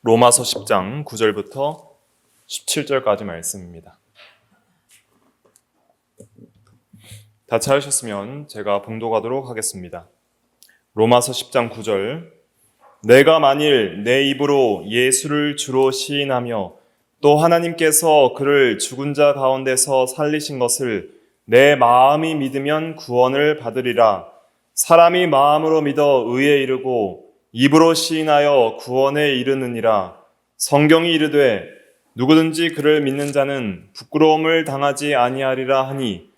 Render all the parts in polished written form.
로마서 10장 9절부터 17절까지 말씀입니다. 다 찾으셨으면 제가 봉독하도록 하겠습니다. 로마서 10장 9절. 내가 만일 내 입으로 예수를 주로 시인하며 또 하나님께서 그를 죽은 자 가운데서 살리신 것을 내 마음이 믿으면 구원을 받으리라. 사람이 마음으로 믿어 의에 이르고 입으로 시인하여 구원에 이르느니라. 성경이 이르되 누구든지 그를 믿는 자는 부끄러움을 당하지 아니하리라 하니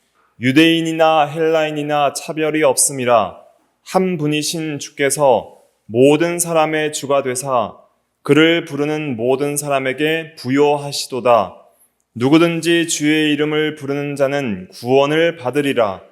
유대인이나 헬라인이나 차별이 없음이라. 한 분이신 주께서 모든 사람의 주가 되사 그를 부르는 모든 사람에게 부요하시도다. 누구든지 주의 이름을 부르는 자는 구원을 받으리라.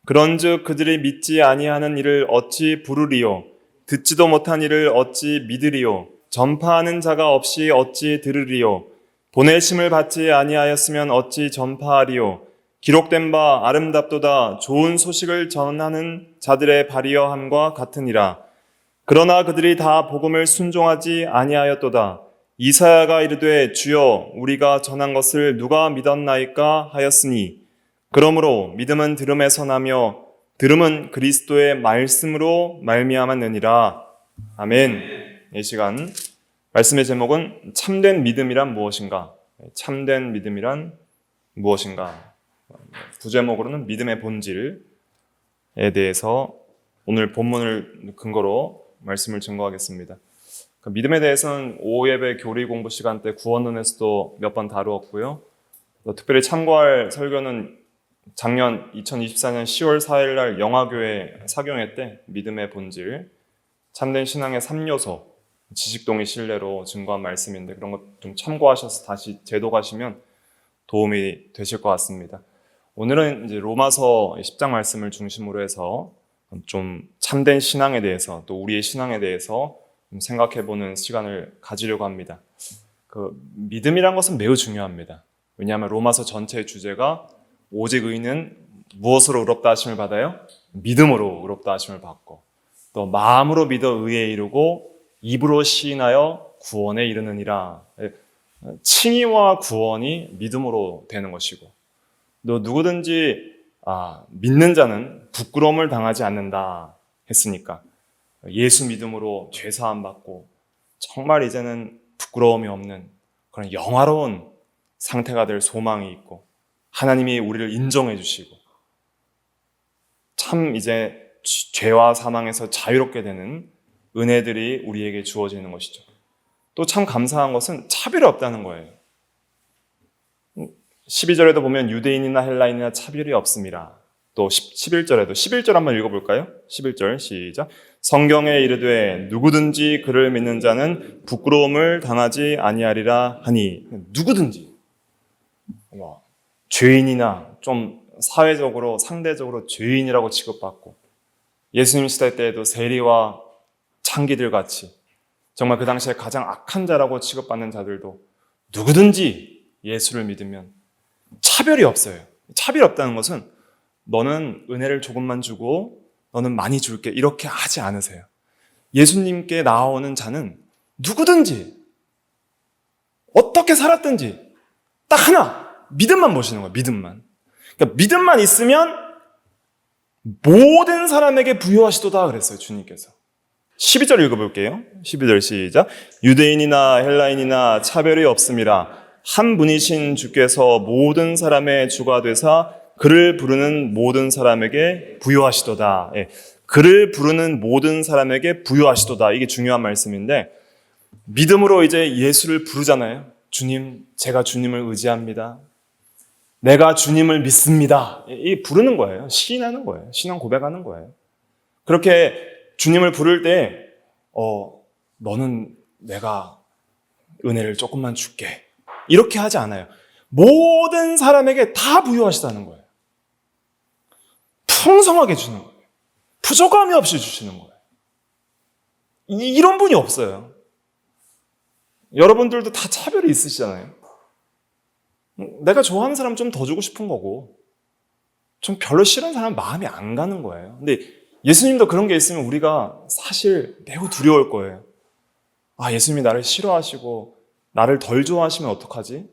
그런즉 그들이 믿지 아니하는 일을 어찌 부르리요? 듣지도 못한 일을 어찌 믿으리요? 전파하는 자가 없이 어찌 들으리요? 보내심을 받지 아니하였으면 어찌 전파하리요? 기록된 바 아름답도다. 좋은 소식을 전하는 자들의 발이여함과 같으니라. 그러나 그들이 다 복음을 순종하지 아니하였도다. 이사야가 이르되 주여 우리가 전한 것을 누가 믿었나이까 하였으니 그러므로 믿음은 들음에서 나며 들음은 그리스도의 말씀으로 말미암았느니라. 아멘. 이 시간 말씀의 제목은 참된 믿음이란 무엇인가? 참된 믿음이란 무엇인가? 부제목으로는 믿음의 본질에 대해서 오늘 본문을 근거로 말씀을 증거하겠습니다. 믿음에 대해서는 오예배 교리 공부 시간 때 구원론에서도 몇 번 다루었고요. 특별히 참고할 설교는 작년 2024년 10월 4일 날 영화교회 사경회 때 믿음의 본질, 참된 신앙의 3요소, 지식동의 신뢰로 증거한 말씀인데 그런 것 좀 참고하셔서 다시 제독하시면 도움이 되실 것 같습니다. 오늘은 이제 로마서 10장 말씀을 중심으로 해서 좀 참된 신앙에 대해서 또 우리의 신앙에 대해서 생각해보는 시간을 가지려고 합니다. 믿음이란 것은 매우 중요합니다. 왜냐하면 로마서 전체의 주제가 오직 의인은 무엇으로 의롭다 하심을 받아요? 믿음으로 의롭다 하심을 받고 또 마음으로 믿어 의에 이르고 입으로 시인하여 구원에 이르느니라. 칭의와 구원이 믿음으로 되는 것이고 또 누구든지 믿는 자는 부끄러움을 당하지 않는다 했으니까 예수 믿음으로 죄사함 받고 정말 이제는 부끄러움이 없는 그런 영화로운 상태가 될 소망이 있고 하나님이 우리를 인정해 주시고 참 이제 죄와 사망에서 자유롭게 되는 은혜들이 우리에게 주어지는 것이죠. 또 참 감사한 것은 차별이 없다는 거예요. 12절에도 보면 유대인이나 헬라인이나 차별이 없음이라. 또 11절에도 11절 한번 읽어볼까요? 11절 시작. 성경에 이르되 누구든지 그를 믿는 자는 부끄러움을 당하지 아니하리라 하니 누구든지 죄인이나 좀 사회적으로 상대적으로 죄인이라고 취급받고 예수님 시대 때에도 세리와 창기들 같이 정말 그 당시에 가장 악한 자라고 취급받는 자들도 누구든지 예수를 믿으면 차별이 없어요. 차별이 없다는 것은 너는 은혜를 조금만 주고 너는 많이 줄게 이렇게 하지 않으세요. 예수님께 나오는 자는 누구든지 어떻게 살았든지 딱 하나 믿음만 보시는 거예요. 믿음만. 그러니까 믿음만 있으면 모든 사람에게 부여하시도다 그랬어요. 주님께서. 12절 읽어볼게요. 12절 시작. 유대인이나 헬라인이나 차별이 없음이라. 한 분이신 주께서 모든 사람의 주가 되사 그를 부르는 모든 사람에게 부여하시도다. 그를 부르는 모든 사람에게 부여하시도다. 이게 중요한 말씀인데 믿음으로 이제 예수를 부르잖아요. 주님, 제가 주님을 의지합니다. 내가 주님을 믿습니다. 이 부르는 거예요. 시인하는 거예요. 신앙 고백하는 거예요. 그렇게 주님을 부를 때 너는 내가 은혜를 조금만 줄게. 이렇게 하지 않아요. 모든 사람에게 다 부여하시다는 거예요. 풍성하게 주는 거예요. 부족함이 없이 주시는 거예요. 이런 분이 없어요. 여러분들도 다 차별이 있으시잖아요. 내가 좋아하는 사람 좀 더 주고 싶은 거고 좀 별로 싫은 사람 마음이 안 가는 거예요. 근데 예수님도 그런 게 있으면 우리가 사실 매우 두려울 거예요. 예수님이 나를 싫어하시고 나를 덜 좋아하시면 어떡하지?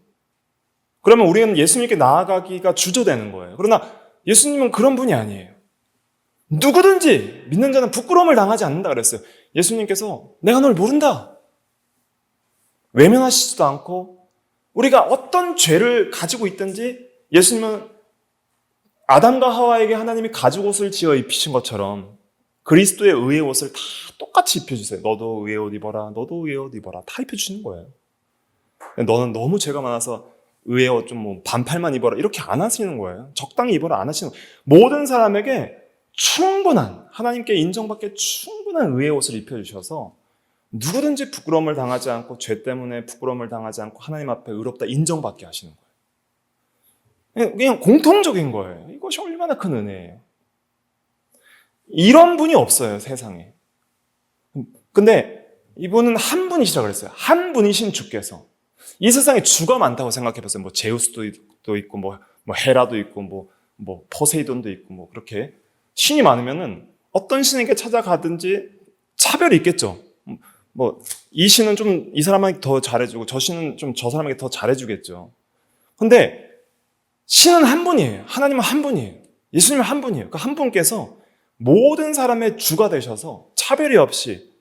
그러면 우리는 예수님께 나아가기가 주저되는 거예요. 그러나 예수님은 그런 분이 아니에요. 누구든지 믿는 자는 부끄러움을 당하지 않는다 그랬어요. 예수님께서 내가 널 모른다. 외면하시지도 않고 우리가 어떤 죄를 가지고 있든지 예수님은 아담과 하와에게 하나님이 가죽옷을 지어 입히신 것처럼 그리스도의 의의 옷을 다 똑같이 입혀주세요. 너도 의의 옷 입어라. 너도 의의 옷 입어라. 다 입혀주시는 거예요. 너는 너무 죄가 많아서 의의 옷 좀 뭐 반팔만 입어라. 이렇게 안 하시는 거예요. 적당히 입어라 안 하시는 거예요. 모든 사람에게 충분한, 하나님께 인정받기에 충분한 의의 옷을 입혀주셔서 누구든지 부끄러움을 당하지 않고 죄 때문에 부끄러움을 당하지 않고 하나님 앞에 의롭다 인정받게 하시는 거예요. 그냥 공통적인 거예요. 이것이 얼마나 큰 은혜예요. 이런 분이 없어요, 세상에. 근데 이분은 한 분이시라 그랬어요. 한 분이신 주께서. 이 세상에 주가 많다고 생각해봤어요. 뭐 제우스도 있고, 뭐 헤라도 있고, 뭐 포세이돈도 있고, 뭐 그렇게 신이 많으면은 어떤 신에게 찾아가든지 차별이 있겠죠. 뭐 이 신은 좀 이 사람에게 더 잘해주고, 저 신은 좀 저 사람에게 더 잘해주겠죠. 근데 신은 한 분이에요. 하나님은 한 분이에요. 예수님은 한 분이에요. 그 한 분께서 모든 사람의 주가 되셔서 차별이 없이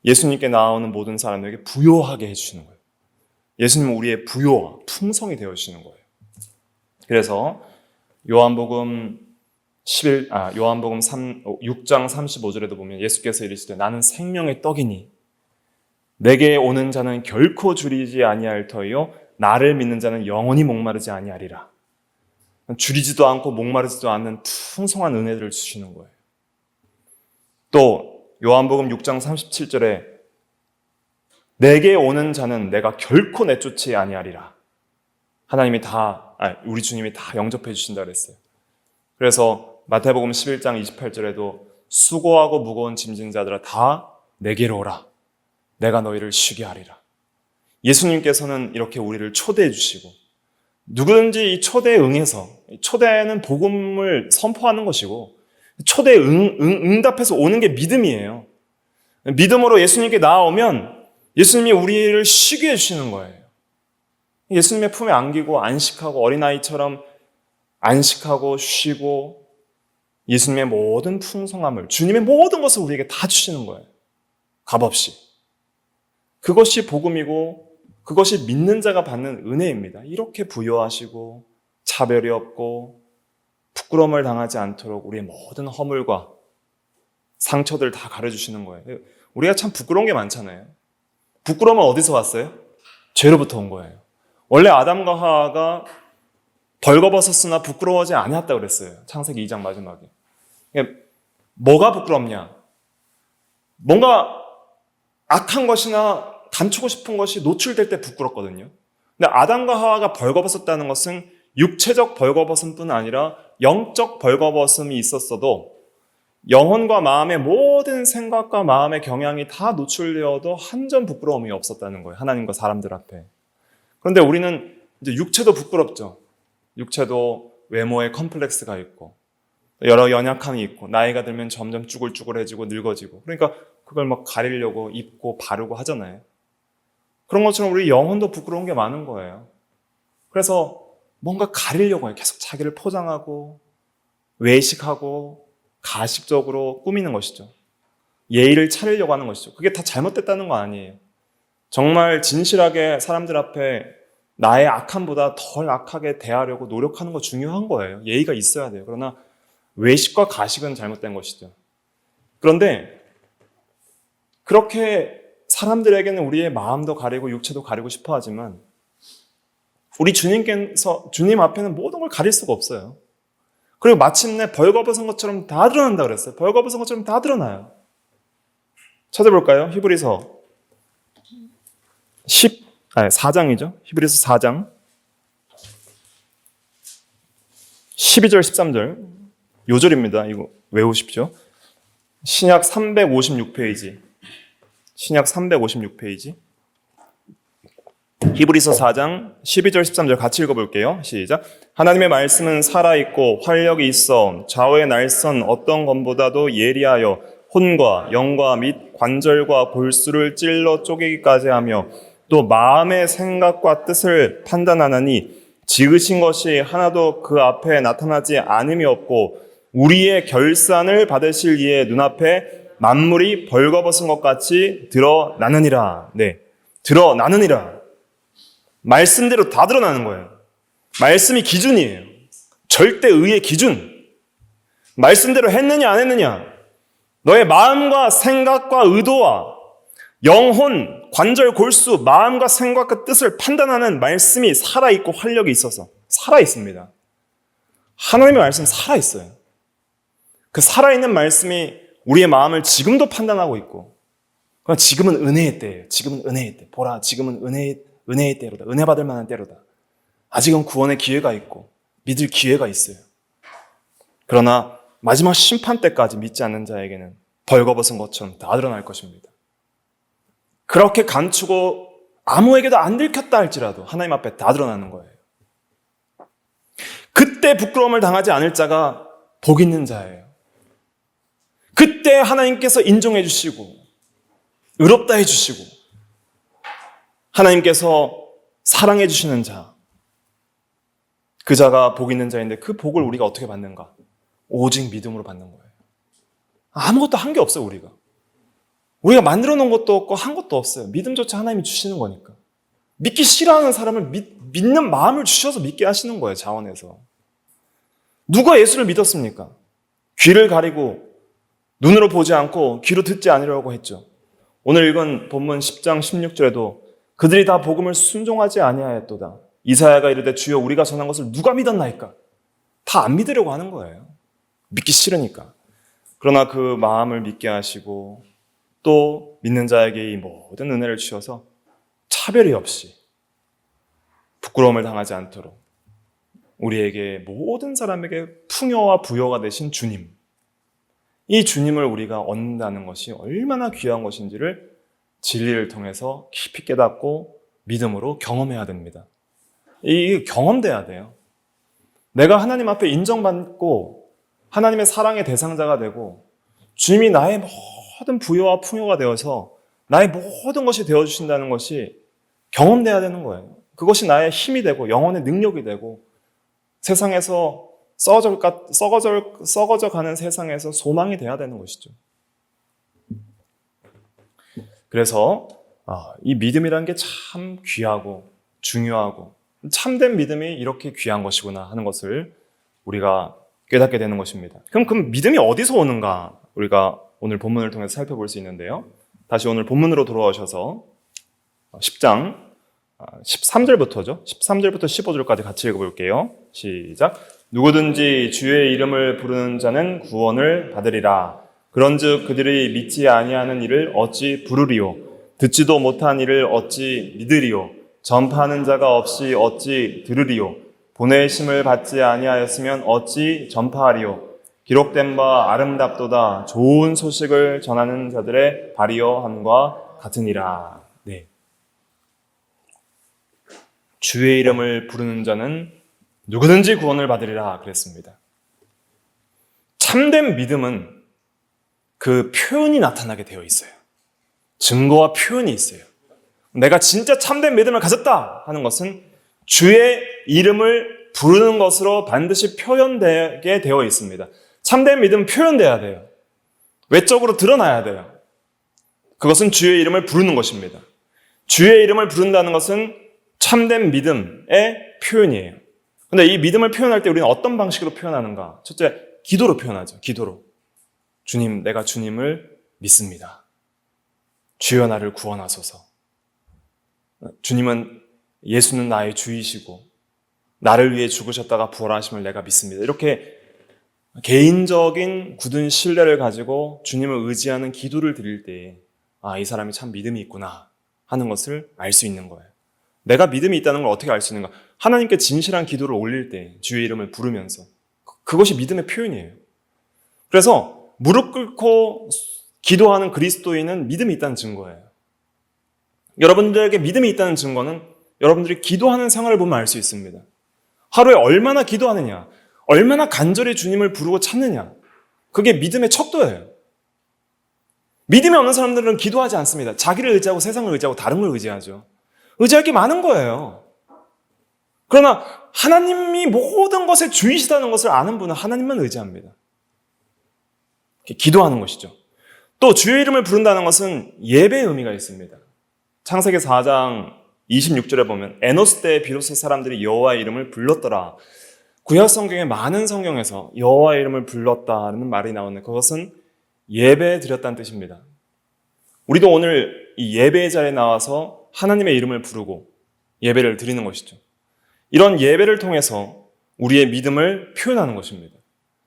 예수님께 나오는 모든 사람에게 부요하게 해주시는 거예요. 예수님은 우리의 부요와 풍성이 되어주시는 거예요. 그래서 요한복음 6장 35절에도 보면 예수께서 이르시되 나는 생명의 떡이니 내게 오는 자는 결코 줄이지 아니할 터이요 나를 믿는 자는 영원히 목마르지 아니하리라. 줄이지도 않고 목마르지도 않는 풍성한 은혜들을 주시는 거예요. 또 요한복음 6장 37절에 내게 오는 자는 내가 결코 내쫓지 아니하리라. 하나님이 우리 주님이 다 영접해 주신다 그랬어요. 그래서 마태복음 11장 28절에도 수고하고 무거운 짐진 자들아 다 내게로 오라. 내가 너희를 쉬게 하리라. 예수님께서는 이렇게 우리를 초대해 주시고 누구든지 이 초대에 응해서, 초대는 복음을 선포하는 것이고 초대에 응답해서 오는 게 믿음이에요. 믿음으로 예수님께 나아오면 예수님이 우리를 쉬게 해주시는 거예요. 예수님의 품에 안기고 안식하고 어린아이처럼 안식하고 쉬고 예수님의 모든 풍성함을, 주님의 모든 것을 우리에게 다 주시는 거예요. 값없이. 그것이 복음이고 그것이 믿는 자가 받는 은혜입니다. 이렇게 부요하시고 차별이 없고 부끄러움을 당하지 않도록 우리의 모든 허물과 상처들 다 가려주시는 거예요. 우리가 참 부끄러운 게 많잖아요. 부끄러움은 어디서 왔어요? 죄로부터 온 거예요. 원래 아담과 하와가 벌거벗었으나 부끄러워하지 않았다고 그랬어요. 창세기 2장 마지막에. 뭐가 부끄럽냐? 뭔가 악한 것이나 감추고 싶은 것이 노출될 때 부끄럽거든요. 근데 아담과 하와가 벌거벗었다는 것은 육체적 벌거벗음뿐 아니라 영적 벌거벗음이 있었어도 영혼과 마음의 모든 생각과 마음의 경향이 다 노출되어도 한 점 부끄러움이 없었다는 거예요. 하나님과 사람들 앞에. 그런데 우리는 이제 육체도 부끄럽죠. 육체도 외모에 컴플렉스가 있고 여러 연약함이 있고 나이가 들면 점점 쭈글쭈글해지고 늙어지고 그러니까 그걸 막 가리려고 입고 바르고 하잖아요. 그런 것처럼 우리 영혼도 부끄러운 게 많은 거예요. 그래서 뭔가 가리려고 해요. 계속 자기를 포장하고 외식하고 가식적으로 꾸미는 것이죠. 예의를 차리려고 하는 것이죠. 그게 다 잘못됐다는 거 아니에요. 정말 진실하게 사람들 앞에 나의 악함보다 덜 악하게 대하려고 노력하는 거 중요한 거예요. 예의가 있어야 돼요. 그러나 외식과 가식은 잘못된 것이죠. 그런데 그렇게 사람들에게는 우리의 마음도 가리고 육체도 가리고 싶어 하지만 우리 주님 앞에는 모든 걸 가릴 수가 없어요. 그리고 마침내 벌거벗은 것처럼 다 드러난다 그랬어요. 벌거벗은 것처럼 다 드러나요. 찾아볼까요? 히브리서 4장이죠. 히브리서 4장 12절 13절 요절입니다. 이거 외우십시오. 신약 356페이지 신약 356페이지 히브리서 4장 12절 13절 같이 읽어볼게요. 시작. 하나님의 말씀은 살아있고 활력이 있어 좌우의 날선 어떤 검보다도 예리하여 혼과 영과 및 관절과 골수를 찔러 쪼개기까지 하며 또 마음의 생각과 뜻을 판단하나니 지으신 것이 하나도 그 앞에 나타나지 않음이 없고 우리의 결산을 받으실 이의 눈앞에 만물이 벌거벗은 것 같이 드러나느니라. 네, 드러나느니라. 말씀대로 다 드러나는 거예요. 말씀이 기준이에요. 절대 의의 기준. 말씀대로 했느냐 안 했느냐. 너의 마음과 생각과 의도와 영혼, 관절, 골수, 마음과 생각과 뜻을 판단하는 말씀이 살아있고 활력이 있어서 살아있습니다. 하나님의 말씀은 살아있어요. 그 살아있는 말씀이 우리의 마음을 지금도 판단하고 있고, 그러나 지금은 은혜의 때예요. 지금은 은혜의 때. 보라, 지금은 은혜의 때로다. 은혜 받을 만한 때로다. 아직은 구원의 기회가 있고 믿을 기회가 있어요. 그러나 마지막 심판 때까지 믿지 않는 자에게는 벌거벗은 것처럼 다 드러날 것입니다. 그렇게 감추고 아무에게도 안 들켰다 할지라도 하나님 앞에 다 드러나는 거예요. 그때 부끄러움을 당하지 않을 자가 복 있는 자예요. 그때 하나님께서 인정해 주시고 의롭다 해 주시고 하나님께서 사랑해 주시는 자, 그 자가 복 있는 자인데 그 복을 우리가 어떻게 받는가? 오직 믿음으로 받는 거예요. 아무것도 한 게 없어요. 우리가 만들어 놓은 것도 없고 한 것도 없어요. 믿음조차 하나님이 주시는 거니까. 믿기 싫어하는 사람을 믿는 마음을 주셔서 믿게 하시는 거예요. 자원에서. 누가 예수를 믿었습니까? 귀를 가리고 눈으로 보지 않고 귀로 듣지 않으려고 했죠. 오늘 읽은 본문 10장 16절에도 그들이 다 복음을 순종하지 아니하였도다. 이사야가 이르되 주여 우리가 전한 것을 누가 믿었나이까? 다 안 믿으려고 하는 거예요. 믿기 싫으니까. 그러나 그 마음을 믿게 하시고 또 믿는 자에게 이 모든 은혜를 주셔서 차별이 없이 부끄러움을 당하지 않도록 우리에게 모든 사람에게 풍요와 부여가 되신 주님, 이 주님을 우리가 얻는다는 것이 얼마나 귀한 것인지를 진리를 통해서 깊이 깨닫고 믿음으로 경험해야 됩니다. 이게 경험돼야 돼요. 내가 하나님 앞에 인정받고 하나님의 사랑의 대상자가 되고 주님이 나의 모든 부여와 풍요가 되어서 나의 모든 것이 되어주신다는 것이 경험돼야 되는 거예요. 그것이 나의 힘이 되고 영혼의 능력이 되고 세상에서 썩어져 가는 세상에서 소망이 돼야 되는 것이죠. 그래서 이 믿음이라는 게 참 귀하고 중요하고 참된 믿음이 이렇게 귀한 것이구나 하는 것을 우리가 깨닫게 되는 것입니다. 그럼 믿음이 어디서 오는가 우리가 오늘 본문을 통해서 살펴볼 수 있는데요. 다시 오늘 본문으로 돌아오셔서 10장 13절부터죠. 13절부터 15절까지 같이 읽어볼게요. 시작. 누구든지 주의 이름을 부르는 자는 구원을 받으리라. 그런즉 그들이 믿지 아니하는 이를 어찌 부르리요? 듣지도 못한 이를 어찌 믿으리요? 전파하는 자가 없이 어찌 들으리요? 보내심을 받지 아니하였으면 어찌 전파하리요? 기록된 바 아름답도다. 좋은 소식을 전하는 자들의 발이여 함과 같으니라. 네. 주의 이름을 부르는 자는 누구든지 구원을 받으리라 그랬습니다. 참된 믿음은 그 표현이 나타나게 되어 있어요. 증거와 표현이 있어요. 내가 진짜 참된 믿음을 가졌다 하는 것은 주의 이름을 부르는 것으로 반드시 표현되게 되어 있습니다. 참된 믿음은 표현돼야 돼요. 외적으로 드러나야 돼요. 그것은 주의 이름을 부르는 것입니다. 주의 이름을 부른다는 것은 참된 믿음의 표현이에요. 근데 이 믿음을 표현할 때 우리는 어떤 방식으로 표현하는가? 첫째, 기도로 표현하죠. 기도로. 주님, 내가 주님을 믿습니다. 주여 나를 구원하소서. 주님은 예수는 나의 주이시고 나를 위해 죽으셨다가 부활하심을 내가 믿습니다. 이렇게 개인적인 굳은 신뢰를 가지고 주님을 의지하는 기도를 드릴 때 이 사람이 참 믿음이 있구나 하는 것을 알 수 있는 거예요. 내가 믿음이 있다는 걸 어떻게 알 수 있는가? 하나님께 진실한 기도를 올릴 때 주의 이름을 부르면서 그것이 믿음의 표현이에요. 그래서 무릎 꿇고 기도하는 그리스도인은 믿음이 있다는 증거예요. 여러분들에게 믿음이 있다는 증거는 여러분들이 기도하는 생활을 보면 알 수 있습니다. 하루에 얼마나 기도하느냐, 얼마나 간절히 주님을 부르고 찾느냐, 그게 믿음의 척도예요. 믿음이 없는 사람들은 기도하지 않습니다. 자기를 의지하고 세상을 의지하고 다른 걸 의지하죠. 의지할 게 많은 거예요. 그러나 하나님이 모든 것에 주이시다는 것을 아는 분은 하나님만 의지합니다. 기도하는 것이죠. 또 주의 이름을 부른다는 것은 예배의 의미가 있습니다. 창세기 4장 26절에 보면 에노스 때에 비로소 사람들이 여호와의 이름을 불렀더라. 구약 성경의 많은 성경에서 여호와의 이름을 불렀다는 말이 나오는데 그것은 예배 드렸다는 뜻입니다. 우리도 오늘 이 예배의 자리에 나와서 하나님의 이름을 부르고 예배를 드리는 것이죠. 이런 예배를 통해서 우리의 믿음을 표현하는 것입니다.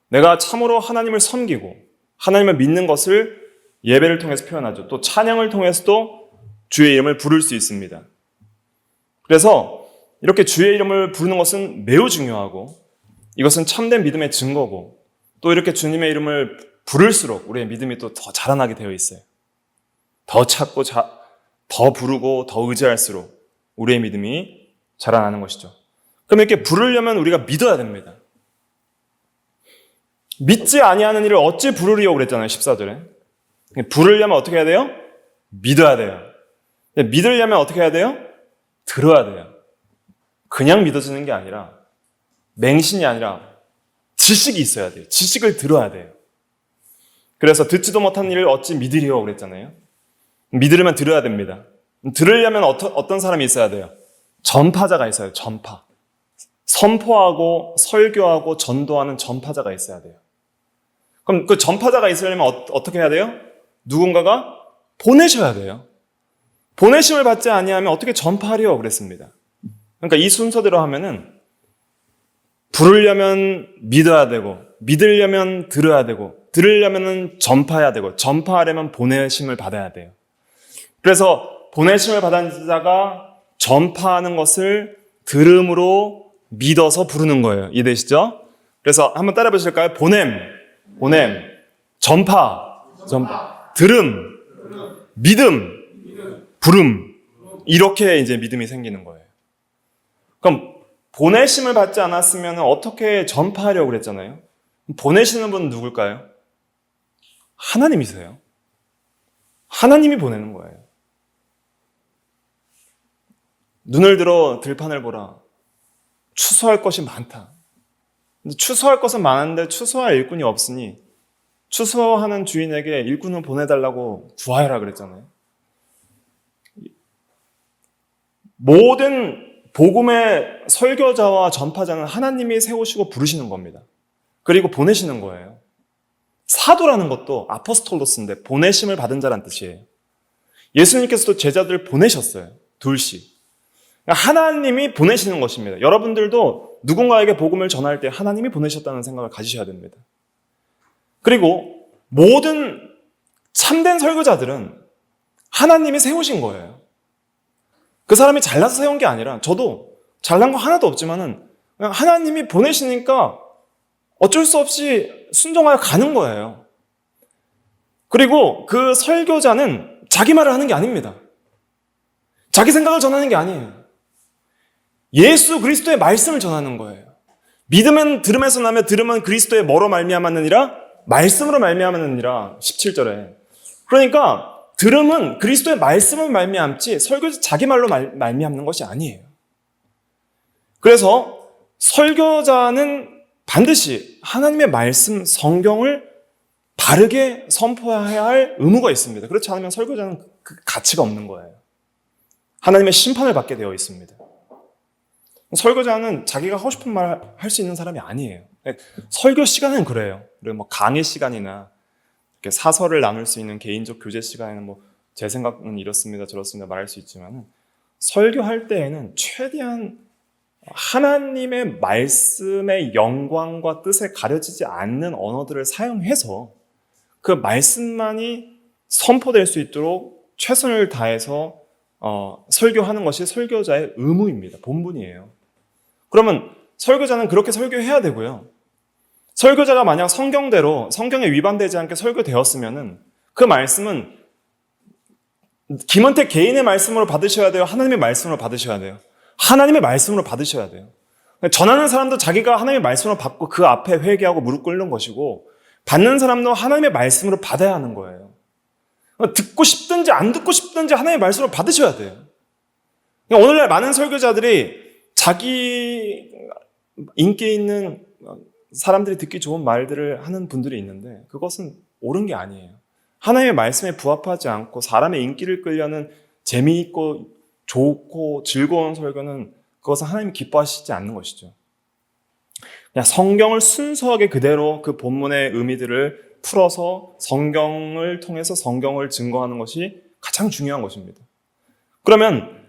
내가 참으로 하나님을 섬기고 하나님을 믿는 것을 예배를 통해서 표현하죠. 또 찬양을 통해서도 주의 이름을 부를 수 있습니다. 그래서 이렇게 주의 이름을 부르는 것은 매우 중요하고 이것은 참된 믿음의 증거고 또 이렇게 주님의 이름을 부를수록 우리의 믿음이 또 더 자라나게 되어 있어요. 더 찾고 더 부르고 더 의지할수록 우리의 믿음이 자라나는 것이죠. 그럼 이렇게 부르려면 우리가 믿어야 됩니다. 믿지 아니하는 일을 어찌 부르리요 그랬잖아요. 14절에. 부르려면 어떻게 해야 돼요? 믿어야 돼요. 믿으려면 어떻게 해야 돼요? 들어야 돼요. 그냥 믿어지는 게 아니라 맹신이 아니라 지식이 있어야 돼요. 지식을 들어야 돼요. 그래서 듣지도 못한 일을 어찌 믿으리요 그랬잖아요. 믿으려면 들어야 됩니다. 들으려면 어떤 사람이 있어야 돼요? 전파자가 있어요. 전파. 선포하고 설교하고 전도하는 전파자가 있어야 돼요. 그럼 그 전파자가 있으려면 어떻게 해야 돼요? 누군가가 보내셔야 돼요. 보내심을 받지 아니하면 어떻게 전파하리요 그랬습니다. 그러니까 이 순서대로 하면은 부르려면 믿어야 되고 믿으려면 들어야 되고 들으려면 전파해야 되고 전파하려면 보내심을 받아야 돼요. 그래서 보내심을 받은 자가 전파하는 것을 들음으로 믿어서 부르는 거예요. 이해되시죠? 그래서 한번 따라해 보실까요? 보냄, 전파, 들음, 믿음, 부름. 이렇게 이제 믿음이 생기는 거예요. 그럼 보내심을 받지 않았으면 어떻게 전파하려고 그랬잖아요. 보내시는 분은 누굴까요? 하나님이세요. 하나님이 보내는 거예요. 눈을 들어 들판을 보라. 추수할 것이 많다. 추수할 것은 많은데 추수할 일꾼이 없으니 추수하는 주인에게 일꾼을 보내달라고 구하여라 그랬잖아요. 모든 복음의 설교자와 전파자는 하나님이 세우시고 부르시는 겁니다. 그리고 보내시는 거예요. 사도라는 것도 아포스톨로스인데 보내심을 받은 자란 뜻이에요. 예수님께서도 제자들을 보내셨어요. 둘씩. 하나님이 보내시는 것입니다. 여러분들도 누군가에게 복음을 전할 때 하나님이 보내셨다는 생각을 가지셔야 됩니다. 그리고 모든 참된 설교자들은 하나님이 세우신 거예요. 그 사람이 잘나서 세운 게 아니라 저도 잘난 거 하나도 없지만은 그냥 하나님이 보내시니까 어쩔 수 없이 순종하여 가는 거예요. 그리고 그 설교자는 자기 말을 하는 게 아닙니다. 자기 생각을 전하는 게 아니에요. 예수 그리스도의 말씀을 전하는 거예요. 믿음은 들음에서 나며 들음은 그리스도의 뭐로 말미암았느니라? 말씀으로 말미암았느니라. 17절에. 그러니까 들음은 그리스도의 말씀을 말미암지 설교자 자기 말로 말미암는 것이 아니에요. 그래서 설교자는 반드시 하나님의 말씀, 성경을 바르게 선포해야 할 의무가 있습니다. 그렇지 않으면 설교자는 그 가치가 없는 거예요. 하나님의 심판을 받게 되어 있습니다. 설교자는 자기가 하고 싶은 말 할 수 있는 사람이 아니에요. 설교 시간은 그래요. 그리고 뭐 강의 시간이나 이렇게 사설을 나눌 수 있는 개인적 교제 시간에는 뭐 제 생각은 이렇습니다, 저렇습니다 말할 수 있지만 설교할 때에는 최대한 하나님의 말씀의 영광과 뜻에 가려지지 않는 언어들을 사용해서 그 말씀만이 선포될 수 있도록 최선을 다해서 설교하는 것이 설교자의 의무입니다. 본분이에요. 그러면 설교자는 그렇게 설교해야 되고요. 설교자가 만약 성경대로 성경에 위반되지 않게 설교되었으면은 그 말씀은 김은택 개인의 말씀으로 받으셔야 돼요? 하나님의 말씀으로 받으셔야 돼요? 하나님의 말씀으로 받으셔야 돼요. 전하는 사람도 자기가 하나님의 말씀으로 받고 그 앞에 회개하고 무릎 꿇는 것이고 받는 사람도 하나님의 말씀으로 받아야 하는 거예요. 듣고 싶든지 안 듣고 싶든지 하나님의 말씀을 받으셔야 돼요. 오늘날 많은 설교자들이 자기 인기 있는 사람들이 듣기 좋은 말들을 하는 분들이 있는데 그것은 옳은 게 아니에요. 하나님의 말씀에 부합하지 않고 사람의 인기를 끌려는 재미있고 좋고 즐거운 설교는 그것은 하나님이 기뻐하시지 않는 것이죠. 그냥 성경을 순수하게 그대로 그 본문의 의미들을 풀어서 성경을 통해서 성경을 증거하는 것이 가장 중요한 것입니다. 그러면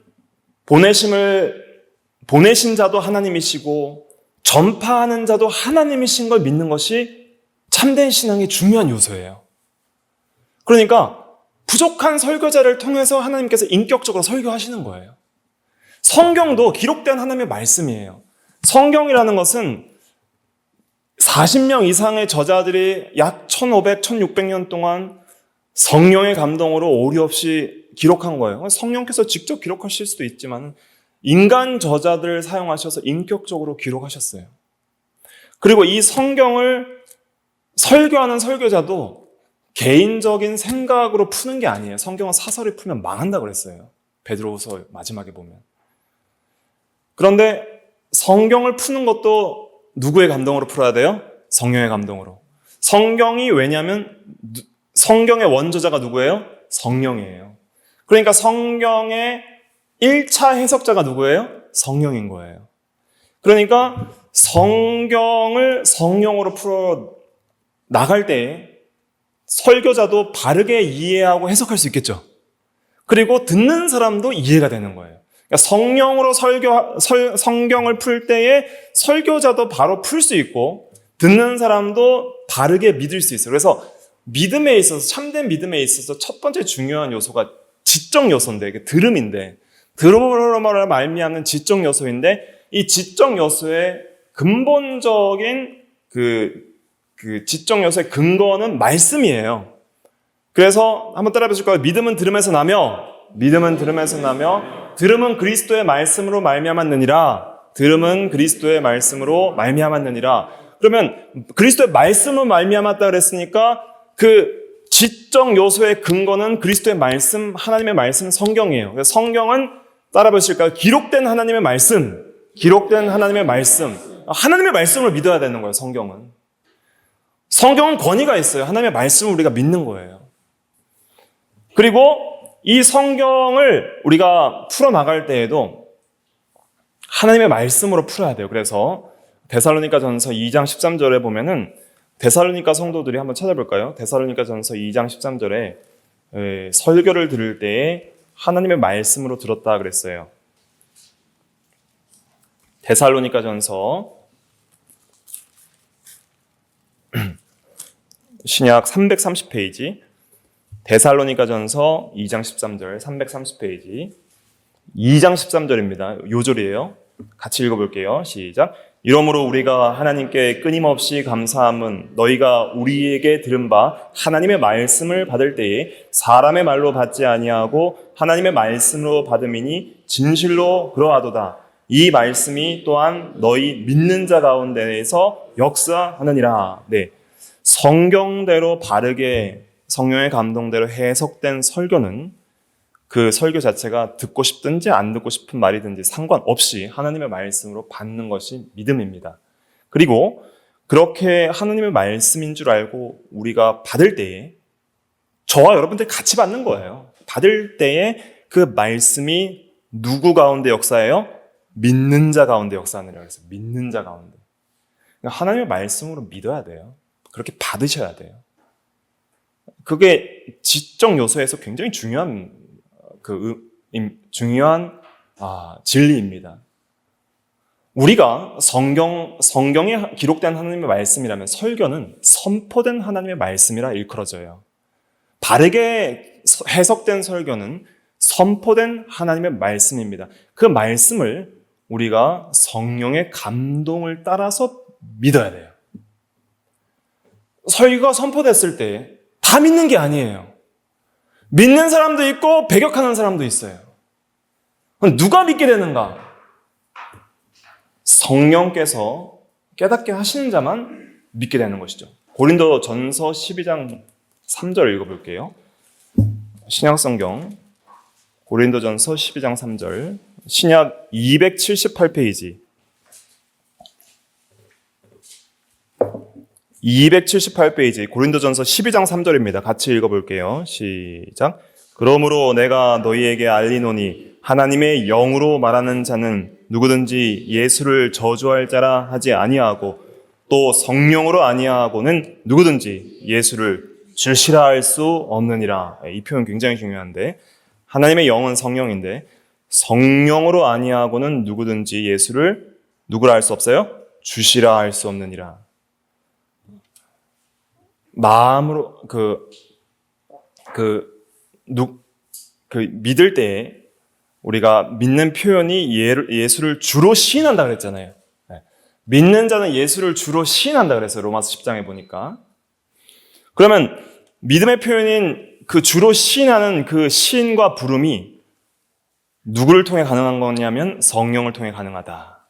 보내신 자도 하나님이시고 전파하는 자도 하나님이신 걸 믿는 것이 참된 신앙의 중요한 요소예요. 그러니까 부족한 설교자를 통해서 하나님께서 인격적으로 설교하시는 거예요. 성경도 기록된 하나님의 말씀이에요. 성경이라는 것은 40명 이상의 저자들이 약 1500, 1600년 동안 성령의 감동으로 오류 없이 기록한 거예요. 성령께서 직접 기록하실 수도 있지만 인간 저자들을 사용하셔서 인격적으로 기록하셨어요. 그리고 이 성경을 설교하는 설교자도 개인적인 생각으로 푸는 게 아니에요. 성경은 사설을 풀면 망한다고 그랬어요. 베드로후서 마지막에 보면. 그런데 성경을 푸는 것도 누구의 감동으로 풀어야 돼요? 성령의 감동으로. 성경이 왜냐하면 성경의 원저자가 누구예요? 성령이에요. 그러니까 성경의 1차 해석자가 누구예요? 성령인 거예요. 그러니까 성경을 성령으로 풀어 나갈 때 설교자도 바르게 이해하고 해석할 수 있겠죠. 그리고 듣는 사람도 이해가 되는 거예요. 그러니까 성령으로 성경을 풀 때에 설교자도 바로 풀 수 있고 듣는 사람도 바르게 믿을 수 있어요. 그래서 믿음에 있어서 참된 믿음에 있어서 첫 번째 중요한 요소가 지적 요소인데 이게 들음인데 들음으로 말미암는 지적 요소인데 이 지적 요소의 근본적인 그 지적 요소의 근거는 말씀이에요. 그래서 한번 따라해 보실까요? 믿음은 들음에서 나며 들음은 그리스도의 말씀으로 말미암았느니라. 들음은 그리스도의 말씀으로 말미암았느니라. 그러면 그리스도의 말씀으로 말미암았다 그랬으니까 그 지적 요소의 근거는 그리스도의 말씀, 하나님의 말씀, 성경이에요. 그래서 성경은 따라 보실까요? 기록된 하나님의 말씀. 하나님의 말씀을 믿어야 되는 거예요, 성경은. 성경은 권위가 있어요. 하나님의 말씀을 우리가 믿는 거예요. 그리고 이 성경을 우리가 풀어나갈 때에도 하나님의 말씀으로 풀어야 돼요. 그래서 데살로니가 전서 2장 13절에 보면은 데살로니가 성도들이 한번 찾아볼까요? 데살로니가 전서 2장 13절에 설교를 들을 때에 하나님의 말씀으로 들었다 그랬어요. 데살로니가 전서 신약 330페이지 데살로니가 전서 2장 13절 330페이지 2장 13절입니다. 요절이에요. 같이 읽어볼게요. 시작. 이러므로 우리가 하나님께 끊임없이 감사함은 너희가 우리에게 들은 바 하나님의 말씀을 받을 때에 사람의 말로 받지 아니하고 하나님의 말씀으로 받음이니 진실로 그러하도다. 이 말씀이 또한 너희 믿는 자 가운데에서 역사하느니라. 네, 성경대로 바르게 성령의 감동대로 해석된 설교는 그 설교 자체가 듣고 싶든지 안 듣고 싶은 말이든지 상관없이 하나님의 말씀으로 받는 것이 믿음입니다. 그리고 그렇게 하나님의 말씀인 줄 알고 우리가 받을 때에 저와 여러분들 같이 받는 거예요. 받을 때에 그 말씀이 누구 가운데 역사해요? 믿는 자 가운데 역사하느라 그래서 믿는 자 가운데. 그러니까 하나님의 말씀으로 믿어야 돼요. 그렇게 받으셔야 돼요. 그게 지적 요소에서 굉장히 중요한 진리입니다. 우리가 성경에 기록된 하나님의 말씀이라면 설교는 선포된 하나님의 말씀이라 일컬어져요. 바르게 해석된 설교는 선포된 하나님의 말씀입니다. 그 말씀을 우리가 성령의 감동을 따라서 믿어야 돼요. 설교가 선포됐을 때 다 믿는 게 아니에요. 믿는 사람도 있고 배격하는 사람도 있어요. 그럼 누가 믿게 되는가? 성령께서 깨닫게 하시는 자만 믿게 되는 것이죠. 고린도 전서 12장 3절 읽어볼게요. 신약성경 고린도전서 12장 3절, 신약 278페이지 278페이지 고린도전서 12장 3절입니다. 같이 읽어볼게요. 시작. 그러므로 내가 너희에게 알리노니 하나님의 영으로 말하는 자는 누구든지 예수를 저주할 자라 하지 아니하고 또 성령으로 아니하고는 누구든지 예수를 주시라 할 수 없느니라. 이 표현 굉장히 중요한데, 하나님의 영은 성령인데 성령으로 아니하고는 누구든지 예수를 누구라 할 수 없어요? 주시라 할 수 없느니라. 마음으로 믿을 때 우리가 믿는 표현이 예수를 주로 시인한다 그랬잖아요. 믿는 자는 예수를 주로 시인한다 그랬어요. 로마서 10장에 보니까. 그러면 믿음의 표현인 그 주로 시인하는 그 시인과 부름이 누구를 통해 가능한 거냐면 성령을 통해 가능하다.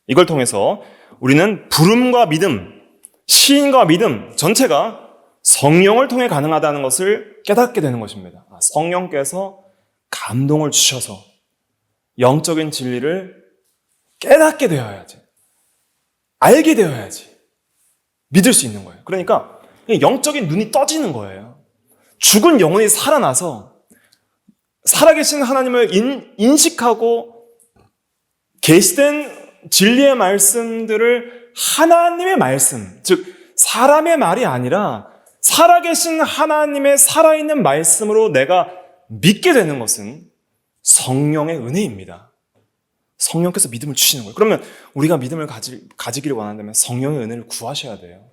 이걸 통해서 우리는 부름과 믿음, 시인과 믿음 전체가 성령을 통해 가능하다는 것을 깨닫게 되는 것입니다. 성령께서 감동을 주셔서 영적인 진리를 깨닫게 되어야지, 알게 되어야지 믿을 수 있는 거예요. 그러니까 영적인 눈이 떠지는 거예요. 죽은 영혼이 살아나서 살아계신 하나님을 인식하고 계시된 진리의 말씀들을 하나님의 말씀, 즉 사람의 말이 아니라 살아계신 하나님의 살아있는 말씀으로 내가 믿게 되는 것은 성령의 은혜입니다. 성령께서 믿음을 주시는 거예요. 그러면 우리가 믿음을 가지기를 원한다면 성령의 은혜를 구하셔야 돼요.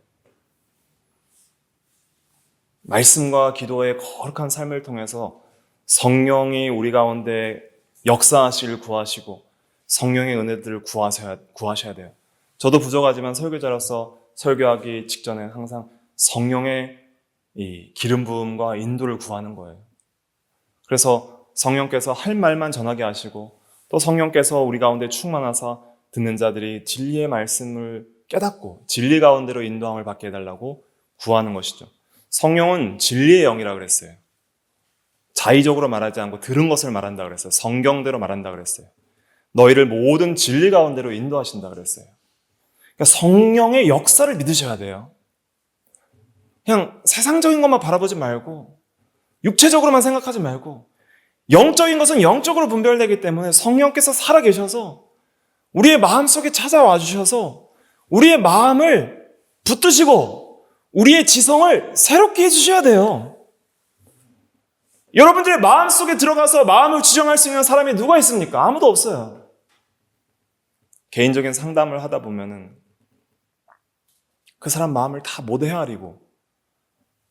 말씀과 기도의 거룩한 삶을 통해서 성령이 우리 가운데 역사하시길 구하시고 성령의 은혜들을 구하셔야 돼요. 저도 부족하지만 설교자로서 설교하기 직전에 항상 성령의 이 기름 부음과 인도를 구하는 거예요. 그래서 성령께서 할 말만 전하게 하시고 또 성령께서 우리 가운데 충만하사 듣는 자들이 진리의 말씀을 깨닫고 진리 가운데로 인도함을 받게 해달라고 구하는 것이죠. 성령은 진리의 영이라고 그랬어요. 자의적으로 말하지 않고 들은 것을 말한다 그랬어요. 성경대로 말한다 그랬어요. 너희를 모든 진리 가운데로 인도하신다 그랬어요. 그러니까 성령의 역사를 믿으셔야 돼요. 그냥 세상적인 것만 바라보지 말고 육체적으로만 생각하지 말고 영적인 것은 영적으로 분별되기 때문에 성령께서 살아계셔서 우리의 마음속에 찾아와 주셔서 우리의 마음을 붙드시고 우리의 지성을 새롭게 해주셔야 돼요. 여러분들의 마음속에 들어가서 마음을 주장할 수 있는 사람이 누가 있습니까? 아무도 없어요. 개인적인 상담을 하다 보면은 그 사람 마음을 다 못 헤아리고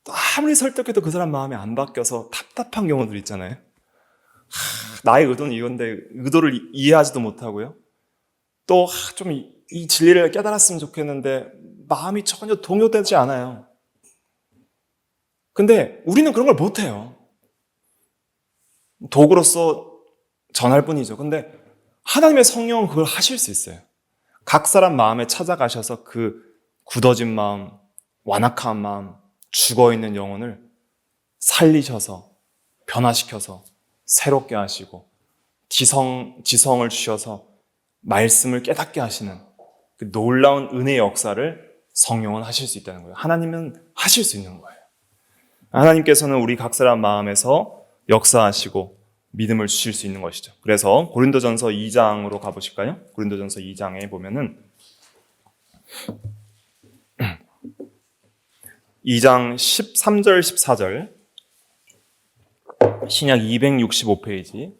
또 아무리 설득해도 그 사람 마음이 안 바뀌어서 답답한 경우들 있잖아요. 나의 의도는 이건데 의도를 이해하지도 못하고요. 또 좀 이 진리를 깨달았으면 좋겠는데 마음이 전혀 동요되지 않아요. 근데 우리는 그런 걸 못해요. 도구로서 전할 뿐이죠. 근데 하나님의 성령은 그걸 하실 수 있어요. 각 사람 마음에 찾아가셔서 그 굳어진 마음, 완악한 마음, 죽어있는 영혼을 살리셔서 변화시켜서 새롭게 하시고 지성을 주셔서 말씀을 깨닫게 하시는 그 놀라운 은혜의 역사를 성령은 하실 수 있다는 거예요. 하나님은 하실 수 있는 거예요. 하나님께서는 우리 각 사람 마음에서 역사하시고 믿음을 주실 수 있는 것이죠. 그래서 고린도전서 2장으로 가보실까요? 고린도전서 2장에 보면은 2장 13절 14절 신약 265페이지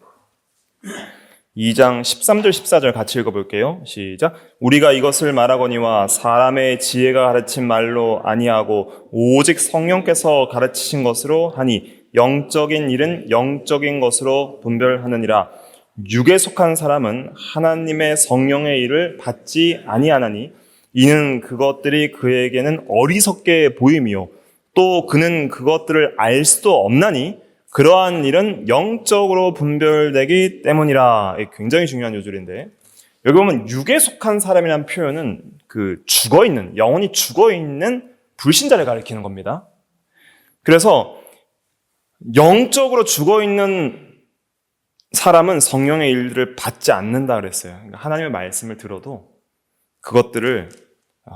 2장 13절 14절 같이 읽어볼게요. 시작. 우리가 이것을 말하거니와 사람의 지혜가 가르친 말로 아니하고 오직 성령께서 가르치신 것으로 하니 영적인 일은 영적인 것으로 분별하느니라. 육에 속한 사람은 하나님의 성령의 일을 받지 아니하나니 이는 그것들이 그에게는 어리석게 보임이요 또 그는 그것들을 알 수도 없나니 그러한 일은 영적으로 분별되기 때문이라. 굉장히 중요한 요절인데 여기 보면 육에 속한 사람이라는 표현은 그 죽어있는, 영혼이 죽어있는 불신자를 가리키는 겁니다. 그래서 영적으로 죽어있는 사람은 성령의 일들을 받지 않는다 그랬어요. 그러니까 하나님의 말씀을 들어도 그것들을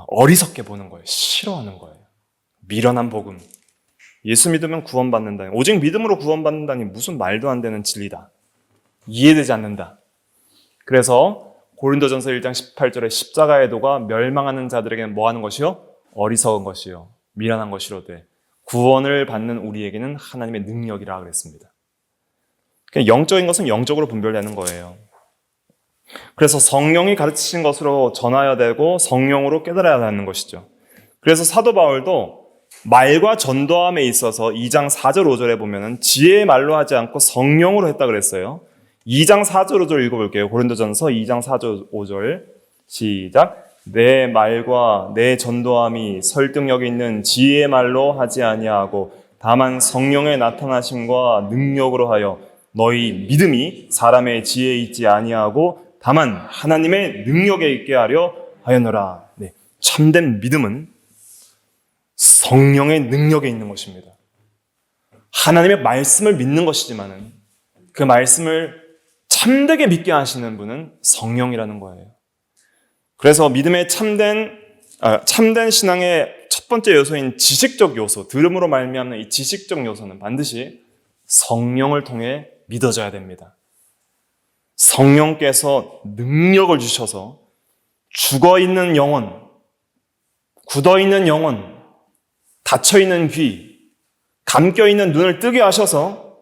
어리석게 보는 거예요. 싫어하는 거예요. 미련한 복음. 예수 믿으면 구원받는다. 오직 믿음으로 구원받는다니 무슨 말도 안 되는 진리다. 이해되지 않는다. 그래서 고린도전서 1장 18절에 십자가의 도가 멸망하는 자들에게는 뭐 하는 것이요? 어리석은 것이요. 미련한 것이로되 구원을 받는 우리에게는 하나님의 능력이라 그랬습니다. 그냥 영적인 것은 영적으로 분별되는 거예요. 그래서 성령이 가르치신 것으로 전하여야 되고 성령으로 깨달아야 하는 것이죠. 그래서 사도 바울도 말과 전도함에 있어서 2장 4절 5절에 보면은 지혜의 말로 하지 않고 성령으로 했다 그랬어요. 2장 4절 5절 읽어볼게요. 고린도전서 2장 4절 5절 시작. 내 말과 내 전도함이 설득력 있는 지혜의 말로 하지 아니하고 다만 성령의 나타나심과 능력으로 하여 너희 믿음이 사람의 지혜에 있지 아니하고 다만 하나님의 능력에 있게 하려 하였노라. 네, 참된 믿음은 성령의 능력에 있는 것입니다. 하나님의 말씀을 믿는 것이지만은 그 말씀을 참되게 믿게 하시는 분은 성령이라는 거예요. 그래서 믿음의 참된 신앙의 첫 번째 요소인 지식적 요소, 들음으로 말미암는 이 지식적 요소는 반드시 성령을 통해 믿어져야 됩니다. 성령께서 능력을 주셔서 죽어있는 영혼, 굳어있는 영혼, 닫혀있는 귀, 감겨있는 눈을 뜨게 하셔서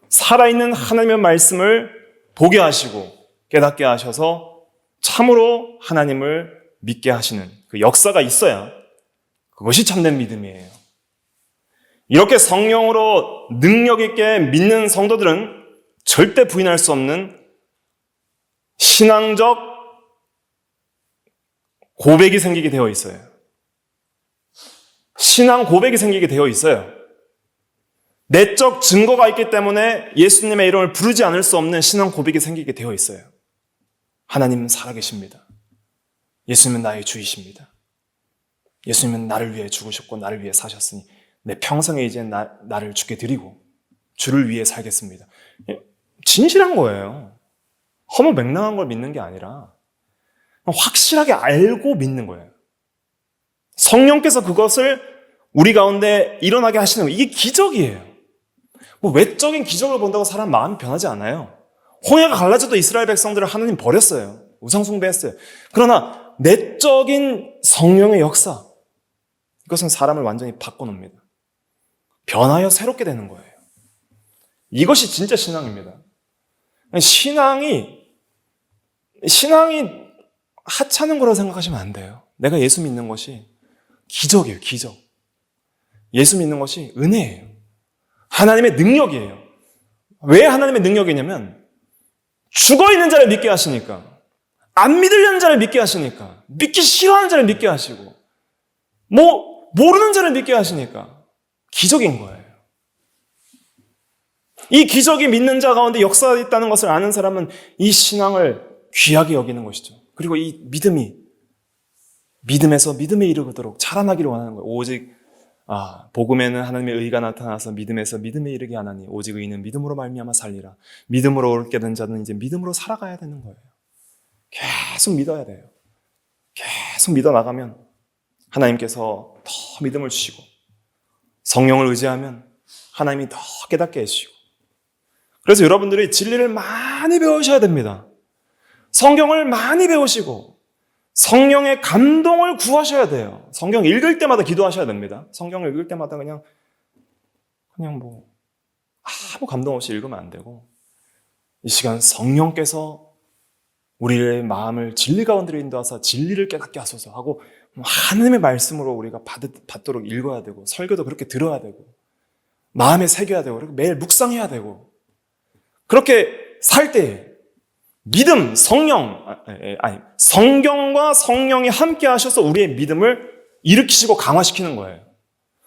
살아있는 하나님의 말씀을 보게 하시고 깨닫게 하셔서 참으로 하나님을 믿게 하시는 그 역사가 있어야 그것이 참된 믿음이에요. 이렇게 성령으로 능력 있게 믿는 성도들은 절대 부인할 수 없는 신앙적 고백이 생기게 되어 있어요. 신앙 고백이 생기게 되어 있어요. 내적 증거가 있기 때문에 예수님의 이름을 부르지 않을 수 없는 신앙 고백이 생기게 되어 있어요. 하나님은 살아계십니다. 예수님은 나의 주이십니다. 예수님은 나를 위해 죽으셨고 나를 위해 사셨으니 내 평생에 이제 나를 주께 드리고 주를 위해 살겠습니다. 진실한 거예요. 허무맹랑한 걸 믿는 게 아니라 확실하게 알고 믿는 거예요. 성령께서 그것을 우리 가운데 일어나게 하시는 거예요. 이게 기적이에요. 뭐 외적인 기적을 본다고 사람 마음이 변하지 않아요. 홍해가 갈라져도 이스라엘 백성들을 하나님 버렸어요. 우상숭배했어요. 그러나 내적인 성령의 역사, 이것은 사람을 완전히 바꿔놓습니다. 변하여 새롭게 되는 거예요. 이것이 진짜 신앙입니다. 신앙이 하찮은 거라고 생각하시면 안 돼요. 내가 예수 믿는 것이 기적이에요, 기적. 예수 믿는 것이 은혜예요. 하나님의 능력이에요. 왜 하나님의 능력이냐면 죽어있는 자를 믿게 하시니까, 안 믿으려는 자를 믿게 하시니까, 믿기 싫어하는 자를 믿게 하시고, 모르는 자를 믿게 하시니까 기적인 거예요. 이 기적이 믿는 자 가운데 역사가 있다는 것을 아는 사람은 이 신앙을 귀하게 여기는 것이죠. 그리고 이 믿음에서 믿음에 이르도록 자라나기를 원하는 거예요. 오직 복음에는 하나님의 의가 나타나서 믿음에서 믿음에 이르게 하나니 오직 의는 믿음으로 말미암아 살리라. 믿음으로 옳게 된 자는 이제 믿음으로 살아가야 되는 거예요. 계속 믿어야 돼요. 계속 믿어 나가면 하나님께서 더 믿음을 주시고 성령을 의지하면 하나님이 더 깨닫게 해주시고, 그래서 여러분들이 진리를 많이 배우셔야 됩니다. 성경을 많이 배우시고 성령의 감동을 구하셔야 돼요. 성경 읽을 때마다 기도하셔야 됩니다. 성경을 읽을 때마다 그냥 아무 감동 없이 읽으면 안 되고, 이 시간 성령께서 우리의 마음을 진리 가운데로 인도하사 진리를 깨닫게 하소서 하고 하나님의 말씀으로 우리가 받도록 읽어야 되고, 설교도 그렇게 들어야 되고, 마음에 새겨야 되고, 그리고 매일 묵상해야 되고, 그렇게 살 때 믿음, 성경과 성령이 함께 하셔서 우리의 믿음을 일으키시고 강화시키는 거예요.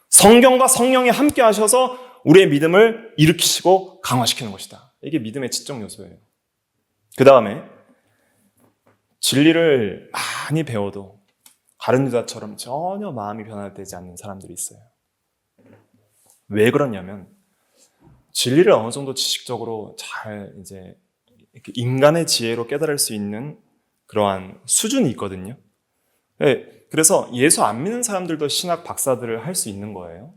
성경과 성령이 함께 하셔서 우리의 믿음을 일으키시고 강화시키는 것이다. 이게 믿음의 지적 요소예요. 그 다음에 진리를 많이 배워도 다른 유다처럼 전혀 마음이 변화되지 않는 사람들이 있어요. 왜 그러냐면 진리를 어느 정도 지식적으로 잘 이제 이렇게 인간의 지혜로 깨달을 수 있는 그러한 수준이 있거든요. 네, 그래서 예수 안 믿는 사람들도 신학 박사들을 할 수 있는 거예요.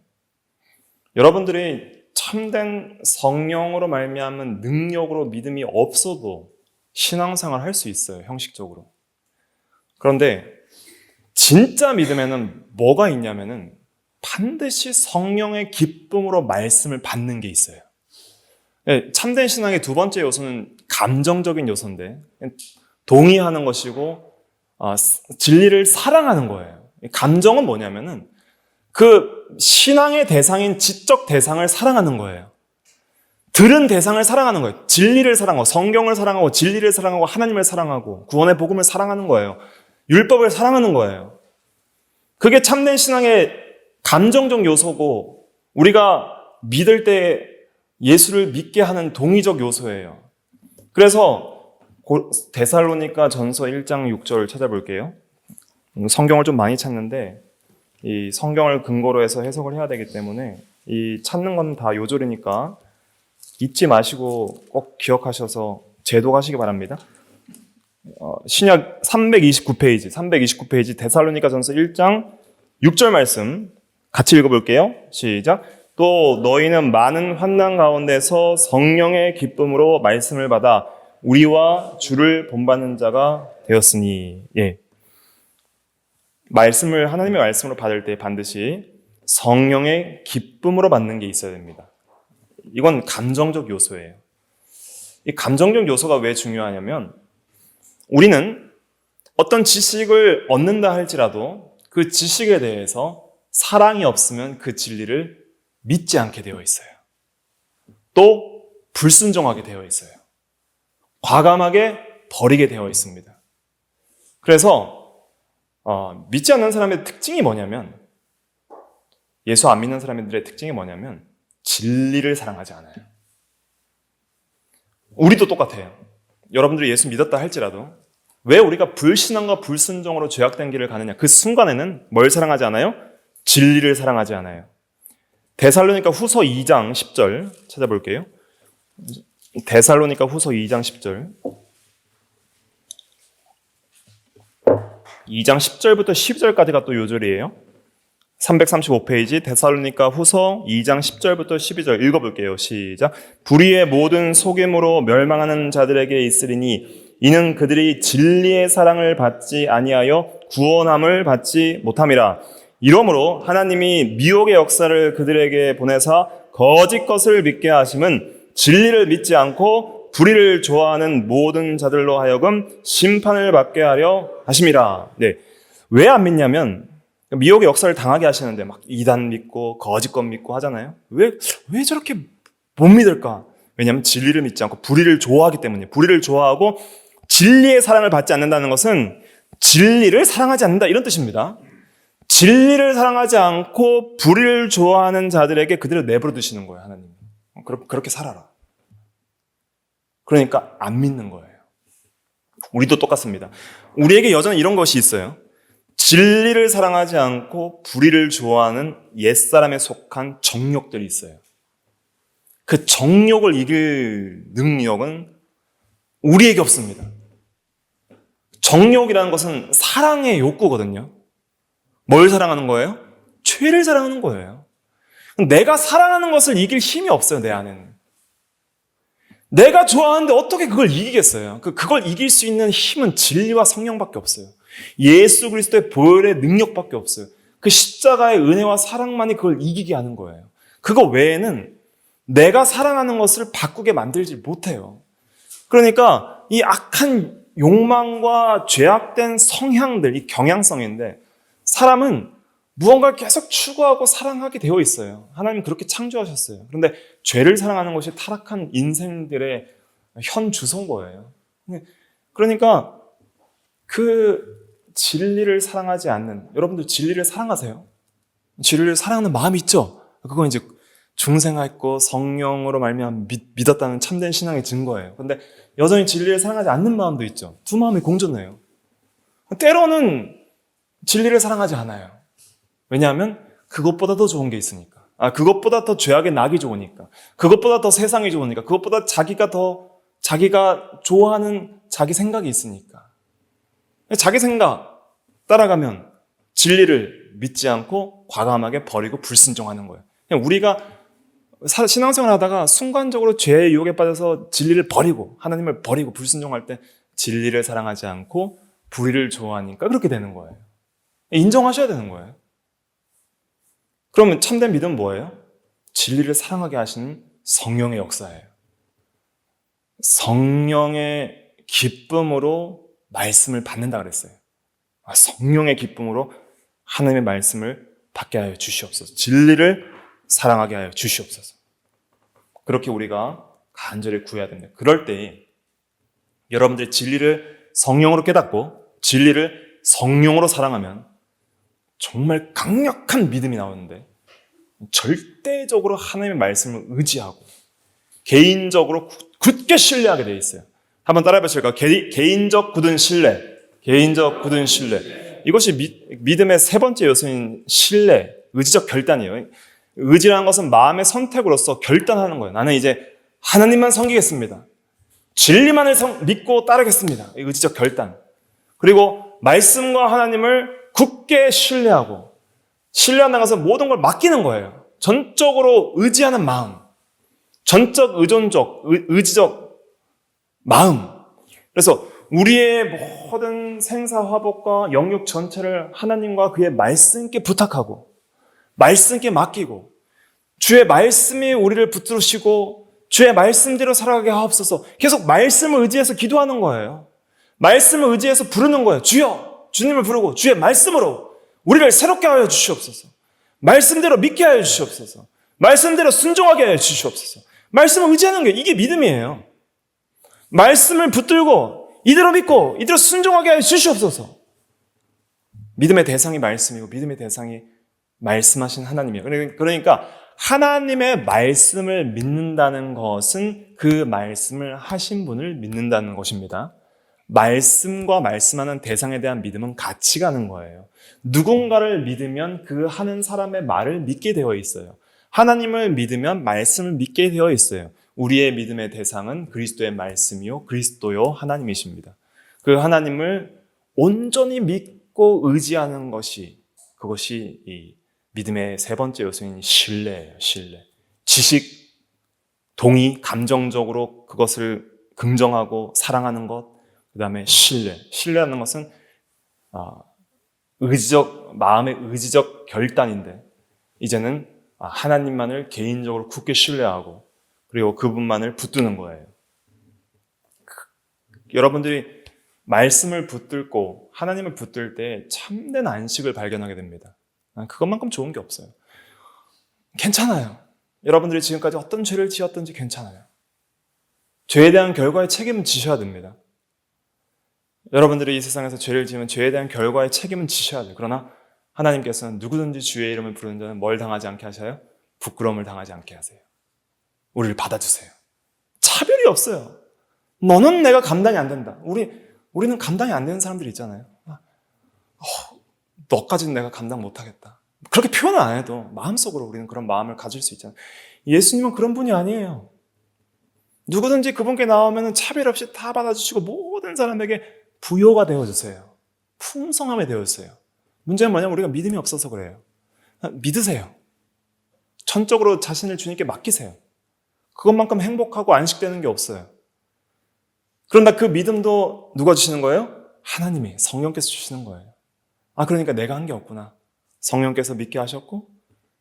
여러분들이 참된 성령으로 말미암은 능력으로 믿음이 없어도 신앙생활을 할 수 있어요, 형식적으로. 그런데 진짜 믿음에는 뭐가 있냐면은 반드시 성령의 기쁨으로 말씀을 받는 게 있어요. 네, 참된 신앙의 두 번째 요소는 감정적인 요소인데 동의하는 것이고 진리를 사랑하는 거예요. 감정은 뭐냐면은 그 신앙의 대상인 지적 대상을 사랑하는 거예요. 들은 대상을 사랑하는 거예요. 진리를 사랑하고 성경을 사랑하고 진리를 사랑하고 하나님을 사랑하고 구원의 복음을 사랑하는 거예요. 율법을 사랑하는 거예요. 그게 참된 신앙의 감정적 요소고 우리가 믿을 때 예수를 믿게 하는 동의적 요소예요. 그래서 데살로니가 전서 1장 6절 찾아볼게요. 성경을 좀 많이 찾는데 이 성경을 근거로 해서 해석을 해야 되기 때문에 이 찾는 건 다 요절이니까 잊지 마시고 꼭 기억하셔서 제독하시기 바랍니다. 신약 329페이지 데살로니가 전서 1장 6절 말씀 같이 읽어볼게요. 시작. 또 너희는 많은 환난 가운데서 성령의 기쁨으로 말씀을 받아 우리와 주를 본받는 자가 되었으니. 예. 말씀을 하나님의 말씀으로 받을 때 반드시 성령의 기쁨으로 받는 게 있어야 됩니다. 이건 감정적 요소예요. 이 감정적 요소가 왜 중요하냐면 우리는 어떤 지식을 얻는다 할지라도 그 지식에 대해서 사랑이 없으면 그 진리를 믿지 않게 되어 있어요. 또 불순종하게 되어 있어요. 과감하게 버리게 되어 있습니다. 그래서 믿지 않는 사람의 특징이 뭐냐면 예수 안 믿는 사람들의 특징이 뭐냐면 진리를 사랑하지 않아요. 우리도 똑같아요. 여러분들이 예수 믿었다 할지라도 왜 우리가 불신앙과 불순종으로 죄악된 길을 가느냐? 그 순간에는 뭘 사랑하지 않아요? 진리를 사랑하지 않아요. 데살로니가 후서 2장 10절 찾아볼게요. 데살로니가 후서 2장 10절 2장 10절부터 12절까지가 또 요절이에요. 335페이지 데살로니가 후서 2장 10절부터 12절 읽어볼게요. 시작. 불의의 모든 속임으로 멸망하는 자들에게 있으리니 이는 그들이 진리의 사랑을 받지 아니하여 구원함을 받지 못함이라. 이러므로 하나님이 미혹의 역사를 그들에게 보내사 거짓 것을 믿게 하심은 진리를 믿지 않고 불의를 좋아하는 모든 자들로 하여금 심판을 받게 하려 하심이라. 네. 왜 안 믿냐면 미혹의 역사를 당하게 하시는데 막 이단 믿고 거짓 것 믿고 하잖아요. 왜 저렇게 못 믿을까? 왜냐하면 진리를 믿지 않고 불의를 좋아하기 때문이에요. 불의를 좋아하고 진리의 사랑을 받지 않는다는 것은 진리를 사랑하지 않는다 이런 뜻입니다. 진리를 사랑하지 않고 불의를 좋아하는 자들에게 그들을 내버려 두시는 거예요. 하나님. 그렇게 살아라. 그러니까 안 믿는 거예요. 우리도 똑같습니다. 우리에게 여전히 이런 것이 있어요. 진리를 사랑하지 않고 불의를 좋아하는 옛사람에 속한 정욕들이 있어요. 그 정욕을 이길 능력은 우리에게 없습니다. 정욕이라는 것은 사랑의 욕구거든요. 뭘 사랑하는 거예요? 죄를 사랑하는 거예요. 내가 사랑하는 것을 이길 힘이 없어요, 내 안에는. 내가 좋아하는데 어떻게 그걸 이기겠어요? 그걸 이길 수 있는 힘은 진리와 성령밖에 없어요. 예수 그리스도의 보혈의 능력밖에 없어요. 그 십자가의 은혜와 사랑만이 그걸 이기게 하는 거예요. 그거 외에는 내가 사랑하는 것을 바꾸게 만들지 못해요. 그러니까 이 악한 욕망과 죄악된 성향들, 이 경향성인데 사람은 무언가를 계속 추구하고 사랑하게 되어 있어요. 하나님은 그렇게 창조하셨어요. 그런데 죄를 사랑하는 것이 타락한 인생들의 현 주소인 거예요. 그러니까 그 진리를 사랑하지 않는, 여러분들 진리를 사랑하세요? 진리를 사랑하는 마음이 있죠? 그건 이제 중생하였고 성령으로 말미암아 믿었다는 참된 신앙의 증거예요. 그런데 여전히 진리를 사랑하지 않는 마음도 있죠. 두 마음이 공존해요. 때로는 진리를 사랑하지 않아요. 왜냐하면 그것보다 더 좋은 게 있으니까. 그것보다 더 죄악의 낙이 좋으니까. 그것보다 더 세상이 좋으니까. 그것보다 자기가 좋아하는 자기 생각이 있으니까. 자기 생각 따라가면 진리를 믿지 않고 과감하게 버리고 불순종하는 거예요. 그냥 우리가 신앙생활 하다가 순간적으로 죄의 유혹에 빠져서 진리를 버리고 하나님을 버리고 불순종할 때 진리를 사랑하지 않고 불의를 좋아하니까 그렇게 되는 거예요. 인정하셔야 되는 거예요. 그러면 참된 믿음은 뭐예요? 진리를 사랑하게 하시는 성령의 역사예요. 성령의 기쁨으로 말씀을 받는다 그랬어요. 성령의 기쁨으로 하나님의 말씀을 받게 하여 주시옵소서. 진리를 사랑하게 하여 주시옵소서. 그렇게 우리가 간절히 구해야 됩니다. 그럴 때 여러분들이 진리를 성령으로 깨닫고 진리를 성령으로 사랑하면 정말 강력한 믿음이 나오는데 절대적으로 하나님의 말씀을 의지하고 개인적으로 굳게 신뢰하게 되어 있어요. 한번 따라해 보실까요? 개인적 굳은 신뢰. 개인적 굳은 신뢰. 이것이 믿음의 세 번째 요소인 신뢰, 의지적 결단이에요. 의지라는 것은 마음의 선택으로서 결단하는 거예요. 나는 이제 하나님만 섬기겠습니다. 진리만을 믿고 따르겠습니다. 의지적 결단. 그리고 말씀과 하나님을 굳게 신뢰하고, 신뢰한다는 것은 모든 걸 맡기는 거예요. 전적으로 의지하는 마음, 전적 의존적, 의지적 마음. 그래서 우리의 모든 생사화복과 영육 전체를 하나님과 그의 말씀께 부탁하고 말씀께 맡기고 주의 말씀이 우리를 붙드시고 주의 말씀대로 살아가게 하옵소서. 계속 말씀을 의지해서 기도하는 거예요. 말씀을 의지해서 부르는 거예요. 주여, 주님을 부르고 주의 말씀으로 우리를 새롭게 하여 주시옵소서. 말씀대로 믿게 하여 주시옵소서. 말씀대로 순종하게 하여 주시옵소서. 말씀을 의지하는 게 이게 믿음이에요. 말씀을 붙들고 이대로 믿고 이대로 순종하게 하여 주시옵소서. 믿음의 대상이 말씀이고 믿음의 대상이 말씀하신 하나님이에요. 그러니까 하나님의 말씀을 믿는다는 것은 그 말씀을 하신 분을 믿는다는 것입니다. 말씀과 말씀하는 대상에 대한 믿음은 같이 가는 거예요. 누군가를 믿으면 그 하는 사람의 말을 믿게 되어 있어요. 하나님을 믿으면 말씀을 믿게 되어 있어요. 우리의 믿음의 대상은 그리스도의 말씀이요 그리스도요 하나님이십니다. 그 하나님을 온전히 믿고 의지하는 것이, 그것이 이 믿음의 세 번째 요소인 신뢰예요. 신뢰. 지식, 동의, 감정적으로 그것을 긍정하고 사랑하는 것, 그 다음에 신뢰. 신뢰하는 것은 마음의 의지적 결단인데 이제는 하나님만을 개인적으로 굳게 신뢰하고 그리고 그분만을 붙드는 거예요. 여러분들이 말씀을 붙들고 하나님을 붙들 때 참된 안식을 발견하게 됩니다. 그것만큼 좋은 게 없어요. 괜찮아요. 여러분들이 지금까지 어떤 죄를 지었든지 괜찮아요. 죄에 대한 결과의 책임은 지셔야 됩니다. 여러분들이 이 세상에서 죄를 지으면 죄에 대한 결과의 책임은 지셔야 돼요. 그러나 하나님께서는 누구든지 주의 이름을 부르는 자는 뭘 당하지 않게 하셔요? 부끄러움을 당하지 않게 하세요. 우리를 받아주세요. 차별이 없어요. 너는 내가 감당이 안 된다. 우리는 감당이 안 되는 사람들이 있잖아요. 너까지는 내가 감당 못하겠다. 그렇게 표현을 안 해도 마음속으로 우리는 그런 마음을 가질 수 있잖아요. 예수님은 그런 분이 아니에요. 누구든지 그분께 나오면 차별 없이 다 받아주시고 모든 사람에게 부요가 되어주세요. 풍성함이 되어주세요. 문제는 뭐냐면 우리가 믿음이 없어서 그래요. 믿으세요. 전적으로 자신을 주님께 맡기세요. 그것만큼 행복하고 안식되는 게 없어요. 그런데 그 믿음도 누가 주시는 거예요? 하나님이, 성령께서 주시는 거예요. 그러니까 내가 한 게 없구나. 성령께서 믿게 하셨고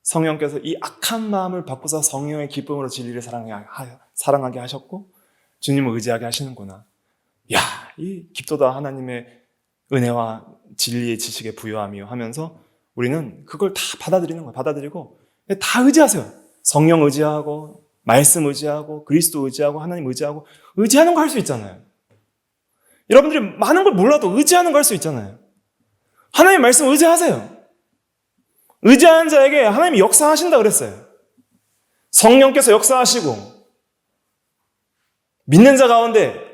성령께서 이 악한 마음을 바꾸서 성령의 기쁨으로 진리를 사랑하게 하셨고 주님을 의지하게 하시는구나. 이 깊도다 하나님의 은혜와 진리의 지식에 부요하며 하면서 우리는 그걸 다 받아들이는 거예요. 받아들이고 다 의지하세요. 성령 의지하고 말씀 의지하고 그리스도 의지하고 하나님 의지하고 의지하는 거 할 수 있잖아요. 여러분들이 많은 걸 몰라도 의지하는 거 할 수 있잖아요. 하나님 말씀 의지하세요. 의지하는 자에게 하나님이 역사하신다 그랬어요. 성령께서 역사하시고 믿는 자 가운데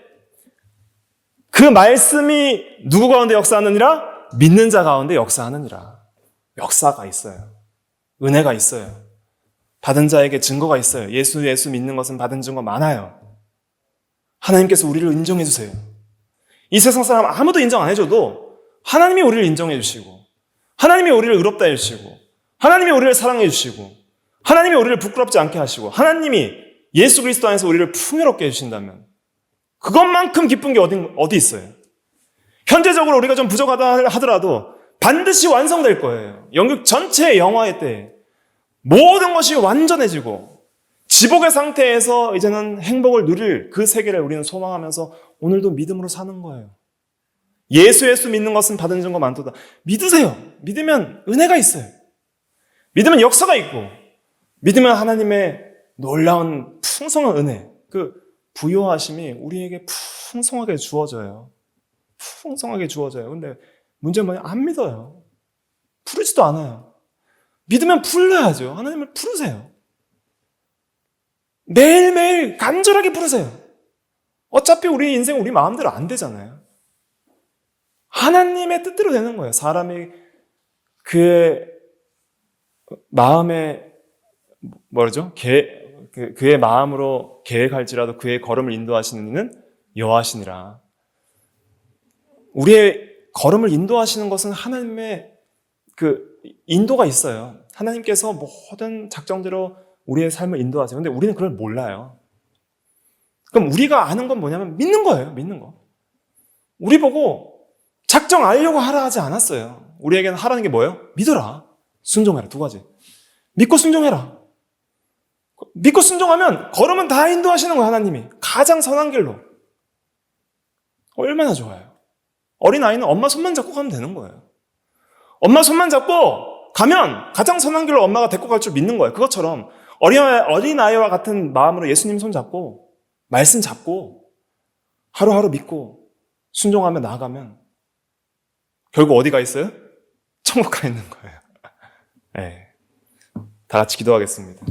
그 말씀이 누구 가운데 역사하느니라? 믿는 자 가운데 역사하느니라. 역사가 있어요. 은혜가 있어요. 받은 자에게 증거가 있어요. 예수 믿는 것은 받은 증거 많아요. 하나님께서 우리를 인정해 주세요. 이 세상 사람 아무도 인정 안 해줘도 하나님이 우리를 인정해 주시고, 하나님이 우리를 의롭다 해주시고, 하나님이 우리를 사랑해 주시고, 하나님이 우리를 부끄럽지 않게 하시고, 하나님이 예수 그리스도 안에서 우리를 풍요롭게 해주신다면 그것만큼 기쁜 게 어디 있어요? 현재적으로 우리가 좀 부족하다 하더라도 반드시 완성될 거예요. 연극 전체의 영화의 때 모든 것이 완전해지고 지복의 상태에서 이제는 행복을 누릴 그 세계를 우리는 소망하면서 오늘도 믿음으로 사는 거예요. 예수 믿는 것은 받은 증거 많도다. 믿으세요. 믿으면 은혜가 있어요. 믿으면 역사가 있고, 믿으면 하나님의 놀라운 풍성한 은혜, 그 부요하심이 우리에게 풍성하게 주어져요. 풍성하게 주어져요. 근데 문제는 뭐냐? 안 믿어요. 부르지도 않아요. 믿으면 불러야죠. 하나님을 부르세요. 매일매일 간절하게 부르세요. 어차피 우리 인생 우리 마음대로 안 되잖아요. 하나님의 뜻대로 되는 거예요. 사람이 그의 마음에 그의 마음으로 계획할지라도 그의 걸음을 인도하시는 이는 여호와시니라. 우리의 걸음을 인도하시는 것은 하나님의 그 인도가 있어요. 하나님께서 모든 작정대로 우리의 삶을 인도하세요. 근데 우리는 그걸 몰라요. 그럼 우리가 아는 건 뭐냐면 믿는 거예요. 믿는 거. 우리 보고 작정 알려고 하라 하지 않았어요. 우리에게는 하라는 게 뭐예요? 믿어라. 순종해라. 두 가지. 믿고 순종해라. 믿고 순종하면 걸음은 다 인도하시는 거예요. 하나님이. 가장 선한 길로. 얼마나 좋아요. 어린아이는 엄마 손만 잡고 가면 되는 거예요. 엄마 손만 잡고 가면 가장 선한 길로 엄마가 데리고 갈 줄 믿는 거예요. 그것처럼 어린아이와 같은 마음으로 예수님 손 잡고 말씀 잡고 하루하루 믿고 순종하며 나아가면 결국 어디가 있어요? 천국 가 있는 거예요. 네. 다 같이 기도하겠습니다.